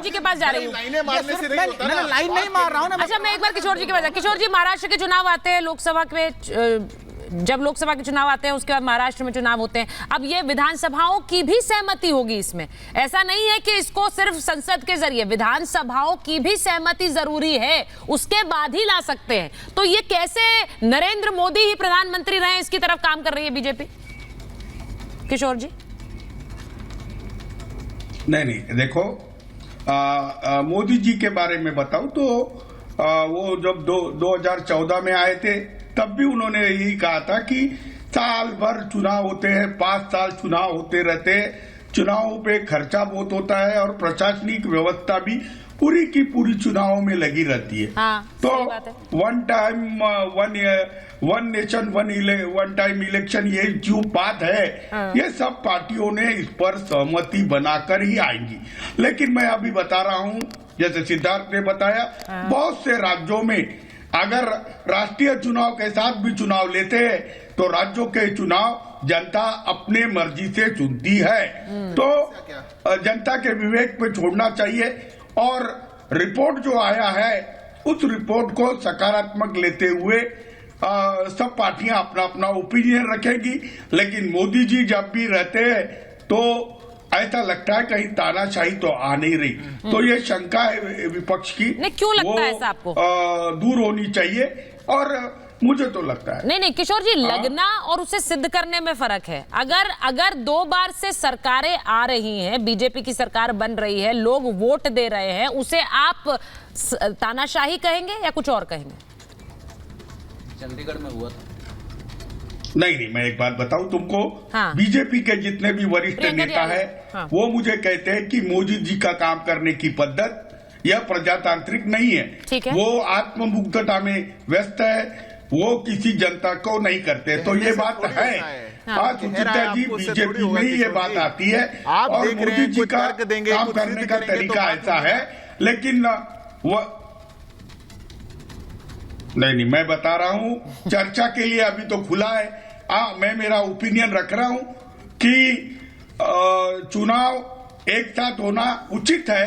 जी के पास जा रही हूँ। लाइनें मारने से नहीं होता ना। लाइन नहीं मार रहा हूँ ना। अच्छा, मैं एक बार किशोर जी के पास। किशोर जी, महाराष्ट्र के चुनाव आते हैं, लोकसभा के जब लोकसभा के चुनाव आते हैं उसके बाद महाराष्ट्र में चुनाव होते हैं। अब ये विधानसभाओं की भी सहमति होगी इसमें, ऐसा नहीं है कि इसको सिर्फ संसद के जरिए, विधानसभाओं की भी सहमति जरूरी है, उसके बाद ही ला सकते हैं। तो ये कैसे नरेंद्र मोदी ही प्रधानमंत्री रहे, इसकी तरफ काम कर रही है बीजेपी? किशोर जी। नहीं, देखो, मोदी जी के बारे में बताऊं तो वो जब 2014 में आए थे तब भी उन्होंने यही कहा था कि साल भर चुनाव होते हैं, 5 साल चुनाव होते रहते हैं, चुनावों पे खर्चा बहुत होता है और प्रशासनिक व्यवस्था भी पूरी की पूरी चुनावों में लगी रहती है। तो one time one nation one time election, ये जो बात है, ये सब पार्टियों ने इस पर सहमति बनाकर ही आएंगी। लेकिन मैं अभी बता रहा हूँ, जैसे सिद्धार्थ ने बताया, बहुत से राज्यों में अगर राष्ट्रीय चुनाव के साथ भी चुनाव लेते हैं तो राज्यों के चुनाव जनता अपने मर्जी से चुनती है। तो जनता के विवेक पे छोड़ना चाहिए। और रिपोर्ट जो आया है उस रिपोर्ट को सकारात्मक लेते हुए सब पार्टियां अपना अपना ओपिनियन रखेंगी। लेकिन मोदी जी जब भी रहते हैं तो ऐसा लगता है कहीं तानाशाही तो आ नहीं रही। तो ये शंका है विपक्ष की, क्यों लगता है ऐसा आपको? दूर होनी चाहिए। और मुझे तो लगता है नहीं किशोर जी, लगना और उसे सिद्ध करने में फर्क है। अगर 2 बार से सरकारें आ रही हैं, बीजेपी की सरकार बन रही है, लोग वोट दे रहे हैं, उसे आप तानाशाही कहेंगे या कुछ और कहेंगे? चंडीगढ़ में हुआ था। नहीं, मैं एक बात बताऊं तुमको। हाँ। बीजेपी के जितने भी वरिष्ठ नेता है, वो मुझे कहते हैं कि मोदी जी का काम करने की पद्धत यह प्रजातांत्रिक नहीं है। ठीक है। वो आत्ममुग्धता में व्यस्त है, वो किसी जनता को नहीं करते। तो ये बात है। सुचित्रा जी, बीजेपी में ही ये बात आती है और मोदी जी का काम करने का तरीका ऐसा है। लेकिन वो नहीं, मैं बता रहा हूं, चर्चा के लिए अभी तो खुला है। मैं मेरा ओपिनियन रख रहा हूं कि चुनाव एक साथ होना उचित है।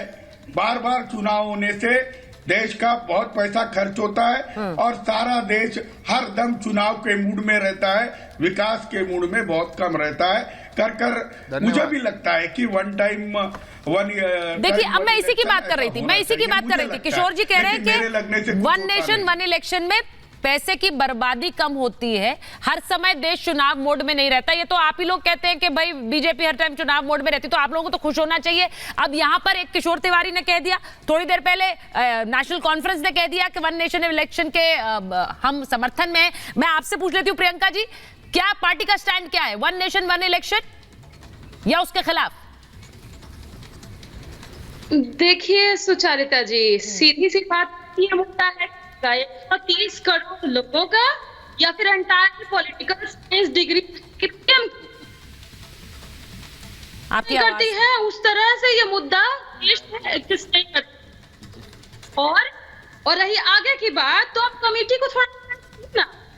बार बार चुनाव होने से देश का बहुत पैसा खर्च होता है और सारा देश हर दम चुनाव के मूड में रहता है, विकास के मूड में बहुत कम रहता है। मुझे भी लगता है कि वन टाइम देखिए, अब मैं इसी की बात कर रही थी, किशोर जी कह रहे हैं कि वन नेशन वन इलेक्शन में पैसे की बर्बादी कम होती है, हर समय देश चुनाव मोड में नहीं रहता। ये तो आप ही लोग कहते हैं कि भाई बीजेपी हर टाइम चुनाव मोड में रहती, तो आप लोगों को तो खुश होना चाहिए। अब यहां पर एक किशोर तिवारी ने कह दिया, थोड़ी देर पहले नेशनल कॉन्फ्रेंस ने कह दिया कि वन नेशन इलेक्शन के हम समर्थन में। मैं आपसे पूछ लेती हूँ प्रियंका जी, क्या पार्टी का स्टैंड क्या है, वन नेशन वन इलेक्शन या उसके खिलाफ? देखिए सुचारिता जी, सीधी सी बात ये मुद्दा है 130 करोड़ लोगों का या फिर एंटायर पॉलिटिकल साइंस डिग्री आपकी करती है, उस तरह से ये मुद्दा देश में एग्जिस्ट नहीं करता। और रही आगे की बात, तो आप कमेटी को थोड़ा,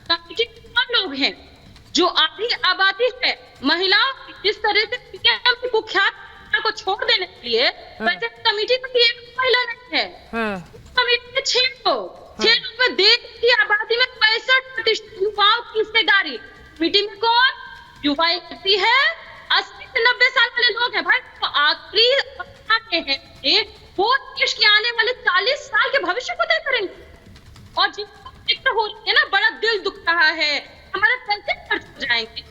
कमेटी में लोग हैं जो आधी आबादी है, महिलाओं जिस तरह से पीएम कुख्यात को छोड़ देने के लिए, वैसे कमेटी में एक महिला नहीं है, कमेटी में 6 लोग में देश की आबादी में 65% युवाओं की हिस्सेदारी। कमेटी में कौन युवा करती है? 80 से 90 साल वाले लोग हैं भाई, तो आखिरी अवस्था में है, वो देश के आने वाले 40 साल के भविष्य को तय करेंगे। और जिनको फिक्र हो रही है ना, बड़ा दिल दुख रहा है, हमारे पैसे खर्च हो जाएंगे,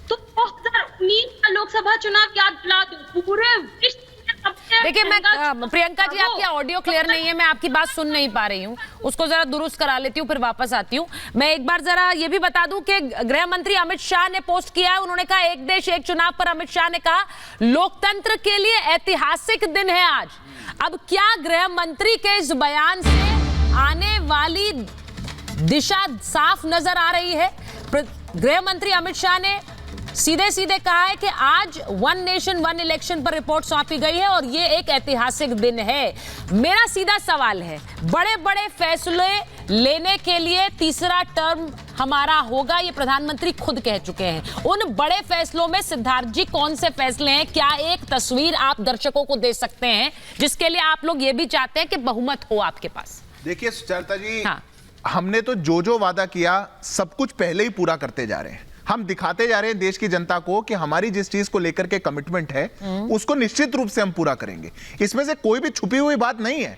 तो 2019 का लोकसभा चुनाव याद दिला दो। पूरे विश्व देखिए, मैं प्रियंका जी, आपकी ऑडियो क्लियर नहीं है, मैं आपकी बात सुन नहीं पा रही हूँ, उसको जरा दुरुस्त करा लेती हूँ, फिर वापस आती हूँ। मैं एक बार जरा ये भी बता दूं कि गृह मंत्री अमित शाह ने पोस्ट किया है, उन्होंने कहा एक देश एक चुनाव पर अमित शाह ने कहा लोकतंत्र के लिए ऐतिहासिक दिन है आज। अब क्या गृह मंत्री के इस बयान से आने वाली दिशा साफ नजर आ रही है? गृह मंत्री अमित शाह ने सीधे सीधे कहा है कि आज वन नेशन वन इलेक्शन पर रिपोर्ट सौंपी गई है और ये एक ऐतिहासिक दिन है। मेरा सीधा सवाल है, बड़े बड़े फैसले लेने के लिए तीसरा टर्म हमारा होगा, ये प्रधानमंत्री खुद कह चुके हैं। उन बड़े फैसलों में सिद्धार्थ जी कौन से फैसले हैं? क्या एक तस्वीर आप दर्शकों को दे सकते हैं जिसके लिए आप लोग ये भी चाहते हैं कि बहुमत हो आपके पास? देखिए सुचेता जी, हाँ। हमने तो जो वादा किया सब कुछ पहले ही पूरा करते जा रहे हैं। हम दिखाते जा रहे हैं देश की जनता को कि हमारी जिस चीज को लेकर के कमिटमेंट है उसको निश्चित रूप से हम पूरा करेंगे। इसमें से कोई भी छुपी हुई बात नहीं है,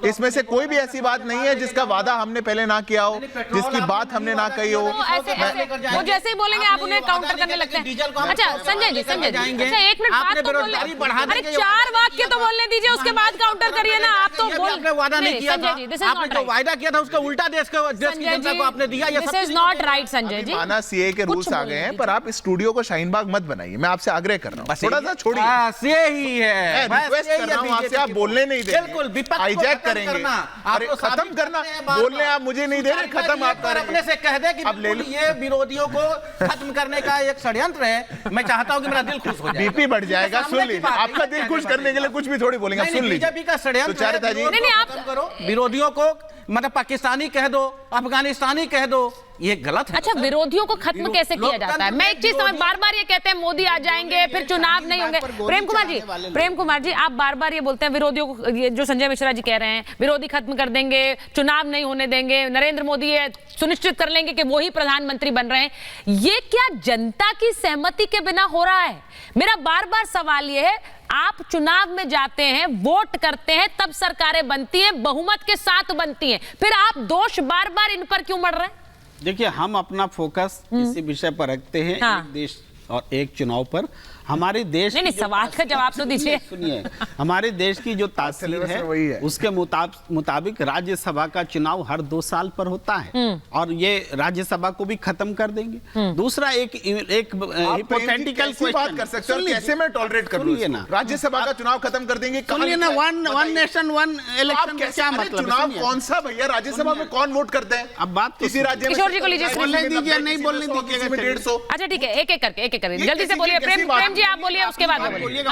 इसमें से कोई भी ऐसी बात नहीं है जिसका वादा हमने पहले ना किया हो, जिसकी बात हमने ना कही हो। वो जैसे ही बोलेंगे आप उन्हें काउंटर करने लगते हैं। अच्छा संजय जी, अच्छा 1 मिनट बात तो बोलने, अरे 4 वाक्य तो बोलने दीजिए, उसके बाद काउंटर करिए ना। आप तो बोल वादा नहीं किया था, आपने जो वायदा किया था उसका उल्टा देश की जनता को आपने दिया। This is not right Sanjay ji. माना सीए के रूल्स आ गए हैं, पर आप स्टूडियो को शाहीन बाग मत बनाइए, मैं आपसे आग्रह कर रहा हूं, थोड़ा सा छोड़िए। यही है, रिक्वेस्ट कर रहा हूं आपसे, आप बोलने नहीं दे रहे, बिल्कुल हाईजैक करेंगे। अरे खत्म करना, बोलने आप मुझे नहीं दे रहे, खत्म आप कर रहे हैं। अपने से कह दे कि अब ले लो, ये विरोधियों को खत्म करने का एक षड्यंत्र है। मैं चाहता हूं कि मेरा दिल खुश हो जाए, बीपी बढ़ जाएगा। सुन लीजिए, आपका दिल खुश करने के लिए कुछ भी थोड़ी बोलेंगे, सुन लीजिए। बीजेपी का षड्यंत्र है, नहीं आप करो विरोधियों को, मतलब पाकिस्तानी कह दो, अफगानिस्तानी कह दो, ये गलत है। अच्छा, विरोधियों को खत्म कैसे किया जाता है? मैं एक चीज समझ, बार बार ये कहते हैं मोदी आ जाएंगे फिर चुनाव नहीं होंगे। प्रेम कुमार जी आप बार बार ये बोलते हैं विरोधियों को, ये जो संजय मिश्रा जी कह रहे हैं विरोधी खत्म कर देंगे, चुनाव नहीं होने देंगे, नरेंद्र मोदी ये सुनिश्चित कर लेंगे कि वही प्रधानमंत्री बन रहे हैं। ये क्या जनता की सहमति के बिना हो रहा है? मेरा बार बार सवाल ये है, आप चुनाव में जाते हैं, वोट करते हैं, तब सरकारें बनती हैं, बहुमत के साथ बनती हैं, फिर आप दोष बार बार इन पर क्यों मढ़ रहे हैं? देखिए, हम अपना फोकस इसी विषय पर रखते हैं, हाँ। एक देश और एक चुनाव पर। हमारे देश नहीं, सवाल का जवाब तो दीजिए। सुनिए, हमारे देश की जो तासीर है उसके मुताबिक राज्यसभा का चुनाव हर 2 साल पर होता है और ये राज्यसभा को भी खत्म कर देंगे। दूसरा एक हिपोथेटिकल बात कर सकते हैं, कैसे मैं टॉलरेट कर लूं ना, राज्यसभा का चुनाव खत्म कर देंगे। सुनिए ना, वन नेशन वन इलेक्शन का क्या मतलब? चुनाव कौन सा भैया, राज्यसभा में कौन वोट करते हैं? अब बात किसी राज्य में किशोर जी को लीजिए, बोलने दीजिए, नहीं बोलने दीजिएगा 150। अच्छा ठीक है, एक एक करके जल्दी से बोलिए। प्रेम जी आप बोलिए, उसके बाद बोलिए।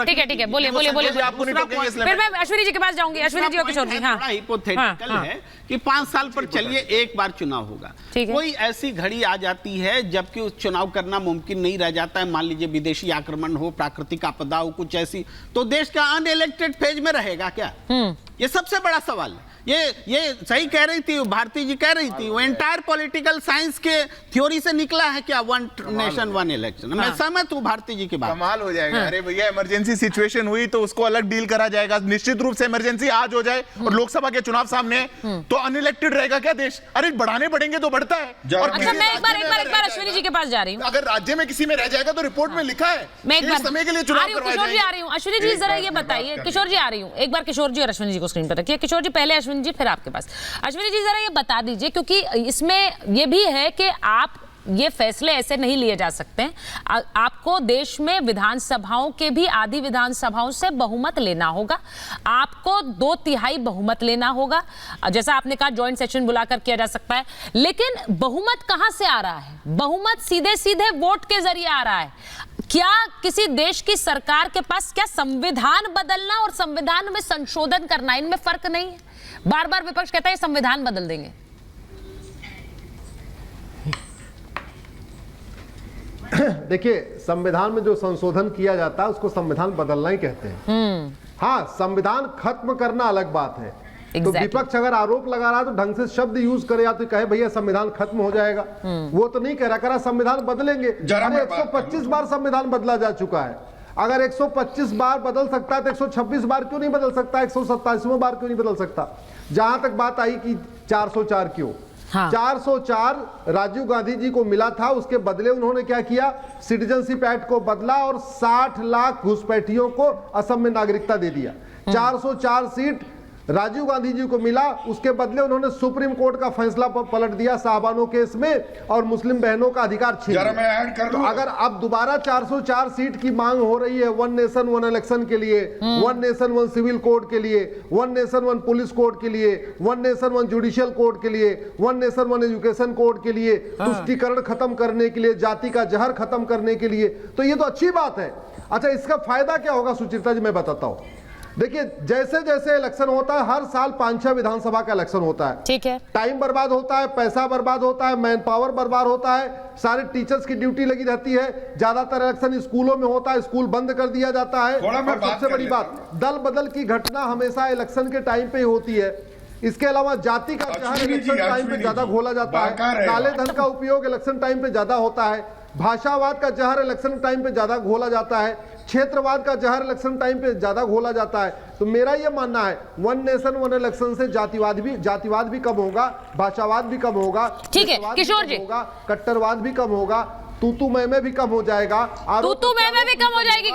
ठीक है, बोलिए। फिर मैं अश्विनी जी के पास जाऊंगी, अश्विनी जी और किशोर जी। हाँ, हिपोथेटिकल है कि 5 साल पर चलिए एक बार चुनाव होगा। कोई ऐसी घड़ी आ जाती है जबकि उस चुनाव करना मुमकिन नहीं रह जाता है, मान लीजिए विदेशी आक्रमण हो, प्राकृतिक आपदा हो, कुछ ऐसी, तो देश का अनइलेक्टेड फेज में रहेगा क्या? ये सबसे बड़ा सवाल है। ये सही कह रही थी भारती जी, कह रही थी वो एंटायर पॉलिटिकल साइंस के थ्योरी से निकला है क्या, वन नेशन वन इलेक्शन। मैं सहमत हूं भारती जी की बात। कमाल हो जाएगा। अरे भैया, इमरजेंसी सिचुएशन हुई तो उसको अलग डील करा जाएगा। निश्चित रूप से इमरजेंसी आज हो जाए और लोकसभा के चुनाव सामने तो अनइलेक्टेड रहेगा क्या देश? अरे बढ़ाने पड़ेंगे तो बढ़ता है। अच्छा, मैं एक बार अश्विनी जी के पास जा रही हूँ। अगर राज्य में किसी में रह जाएगा तो रिपोर्ट में लिखा है मैं एक बार समय के लिए चुनाव किशोर जी आ रही हूँ। अश्विनी जी जरा ये बताइए, किशोर जी आ रही हूँ, एक बार किशोर जी और अश्विनी जी को स्क्रीन पर रखिए। किशोर जी पहले, अश्विनी जी फिर आपके पास। अश्विनी जी जरा ये बता दीजिए, क्योंकि इसमें ये भी है कि आप ये फैसले ऐसे नहीं लिए जा सकते हैं। आपको देश में विधानसभाओं के भी आधी विधानसभाओं से बहुमत लेना होगा, आपको 2/3 बहुमत लेना होगा। जैसा आपने कहा जॉइंट सेशन बुलाकर किया जा सकता है, लेकिन बहुमत कहां से आ रहा है? बहुमत सीधे सीधे वोट के जरिए आ रहा है। क्या किसी देश की सरकार के पास क्या संविधान बदलना और संविधान में संशोधन करना, इनमें फर्क नहीं है? बार बार विपक्ष कहता है संविधान बदल देंगे। देखिए, संविधान में जो संशोधन किया जाता है उसको संविधान बदलना ही कहते हैं। हाँ, संविधान खत्म करना अलग बात है। तो विपक्ष अगर आरोप लगा रहा है तो ढंग से शब्द यूज करे, या तो कहे भैया संविधान खत्म हो जाएगा। वो तो नहीं कह रहा संविधान बदलेंगे। 125 बार संविधान बदला जा चुका है। अगर 125 बार बदल सकता है तो 126 बार क्यों नहीं बदल सकता? 127वां बार क्यों नहीं बदल सकता? जहां तक बात आई कि 404 क्यों? हाँ। 404 राजीव गांधी जी को मिला था, उसके बदले उन्होंने क्या किया? सिटीजनशिप एक्ट को बदला और 60 लाख घुसपैठियों को असम में नागरिकता दे दिया। 404 सीट राजीव गांधी जी को मिला, उसके बदले उन्होंने सुप्रीम कोर्ट का फैसला पलट दिया साहबानों केस में और मुस्लिम बहनों का अधिकार छीन लिया। तो अगर अब दोबारा 404 सीट की मांग हो रही है वन नेशन वन इलेक्शन के लिए, one nation one civil code के लिए, one nation one police code के लिए, one nation one judicial code के लिए, one nation one education code के लिए, तुष्टीकरण खत्म करने के लिए, जाति का जहर खत्म करने के लिए, तो ये तो अच्छी बात है। अच्छा, इसका फायदा क्या होगा सुचित्रा जी, मैं बताता हूं। देखिए, जैसे जैसे इलेक्शन होता है, हर साल 5-6 विधानसभा का इलेक्शन होता है, ठीक है, टाइम बर्बाद होता है, पैसा बर्बाद होता है, मैन पावर बर्बाद होता है, सारे टीचर्स की ड्यूटी लगी रहती है, ज्यादातर इलेक्शन स्कूलों में होता है, स्कूल बंद कर दिया जाता है, और सबसे बड़ी बात, दल बदल की घटना हमेशा इलेक्शन के टाइम पे ही होती है। इसके अलावा जाति का जहर इलेक्शन टाइम पे ज्यादा घोला जाता है, काले धन का उपयोग इलेक्शन टाइम पे ज्यादा होता है, भाषावाद का जहर इलेक्शन टाइम पे ज्यादा घोला जाता है, क्षेत्रवाद का जहर इलेक्शन टाइम पे ज्यादा घोला जाता है। तो मेरा यह मानना है वन नेशन वन इलेक्शन से जातिवाद भी कम होगा, भाषावाद भी कम होगा, ठीक है किशोर जी, कट्टरवाद भी कम होगा, तू मैं भी कम हो जाएगा, तू मैं भी कम हो जाएगी।